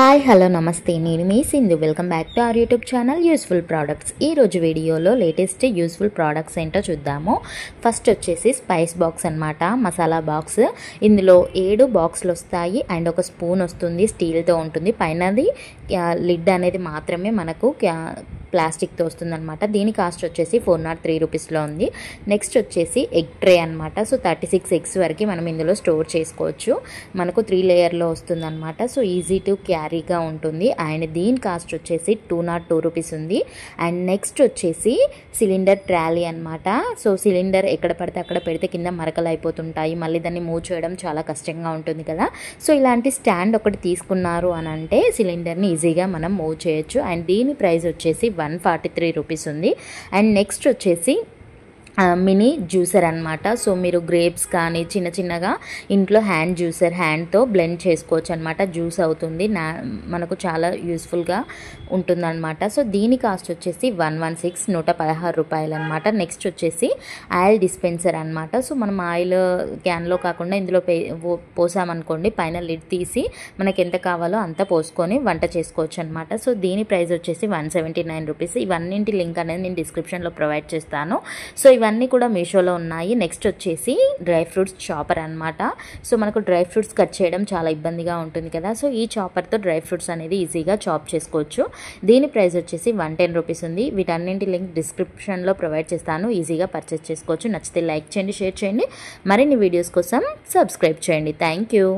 Hi hello నమస్తే నేను మీ Sindhu welcome back to our YouTube channel useful products. ఈ రోజు వీడియోలో లేటెస్ట్ యూస్ఫుల్ ప్రోడక్ట్స్ ఏంటో చూద్దాము. ఫస్ట్ వచ్చేసి స్పైస్ బాక్స్ అన్నమాట, మసాలా బాక్స్. ఇందులో 7 బాక్సులు వస్తాయి అండ్ ఒక స్పూన్ వస్తుంది, స్టీల్తో ఉంటుంది. పైనది లిడ్ అనేది మాత్రమే మనకు ప్లాస్టిక్తో వస్తుంది అనమాట. దీని కాస్ట్ వచ్చేసి 403 రూపీస్లో ఉంది. నెక్స్ట్ వచ్చేసి ఎగ్ ట్రే అనమాట. సో 36 ఎగ్స్ వరకు మనం ఇందులో స్టోర్ చేసుకోవచ్చు. మనకు 3 లేయర్లో వస్తుంది అనమాట. సో ఈజీ టు క్యారీగా ఉంటుంది అండ్ దీని కాస్ట్ వచ్చేసి 202 రూపీస్ ఉంది. అండ్ నెక్స్ట్ వచ్చేసి సిలిండర్ ట్రాలీ అనమాట. సో సిలిండర్ ఎక్కడ పడితే అక్కడ పెడితే కింద మరకలు అయిపోతుంటాయి, మళ్ళీ దాన్ని మూవ్ చేయడం చాలా కష్టంగా ఉంటుంది కదా. సో ఇలాంటి స్టాండ్ ఒకటి తీసుకున్నారు అని అంటే సిలిండర్ని ఈజీగా మనం మూవ్ చేయొచ్చు. అండ్ దీని ప్రైస్ వచ్చేసి 143 రూపీస్ ఉంది. అండ్ నెక్స్ట్ వచ్చేసి మినీ జ్యూసర్ అనమాట. సో మీరు గ్రేప్స్ కానీ చిన్న చిన్నగా ఇంట్లో హ్యాండ్ జ్యూసర్ హ్యాండ్తో బ్లెండ్ చేసుకోవచ్చు అనమాట. జ్యూస్ అవుతుంది, మనకు చాలా యూస్ఫుల్గా ఉంటుందన్నమాట. సో దీని కాస్ట్ వచ్చేసి 116 రూపాయలు అనమాట. నెక్స్ట్ వచ్చేసి ఆయిల్ డిస్పెన్సర్ అనమాట. సో మనం ఆయిల్ క్యాన్లో కాకుండా ఇందులో పోసామనుకోండి, పైన లిడ్ తీసి మనకి ఎంత కావాలో అంత పోసుకొని వంట చేసుకోవచ్చు అనమాట. సో దీని ప్రైస్ వచ్చేసి 179 రూపీస్. ఇవన్నింటి లింక్ అనేది నేను డిస్క్రిప్షన్లో ప్రొవైడ్ చేస్తాను. సో ఇవన్నీ కూడా మీషోలో ఉన్నాయి. నెక్స్ట్ వచ్చేసి డ్రై ఫ్రూట్స్ చాపర్ అనమాట. సో మనకు డ్రై ఫ్రూట్స్ కట్ చేయడం చాలా ఇబ్బందిగా ఉంటుంది కదా. సో ఈ చాపర్తో డ్రై ఫ్రూట్స్ అనేది ఈజీగా చాప్ చేసుకోవచ్చు. దీని ప్రైస్ వచ్చేసి 110 రూపీస్ ఉంది. వీటన్నింటి లింక్ డిస్క్రిప్షన్లో ప్రొవైడ్ చేస్తాను, ఈజీగా పర్చేస్ చేసుకోవచ్చు. నచ్చితే లైక్ చేయండి, షేర్ చేయండి, మరిన్ని వీడియోస్ కోసం సబ్స్క్రైబ్ చేయండి. Thank you.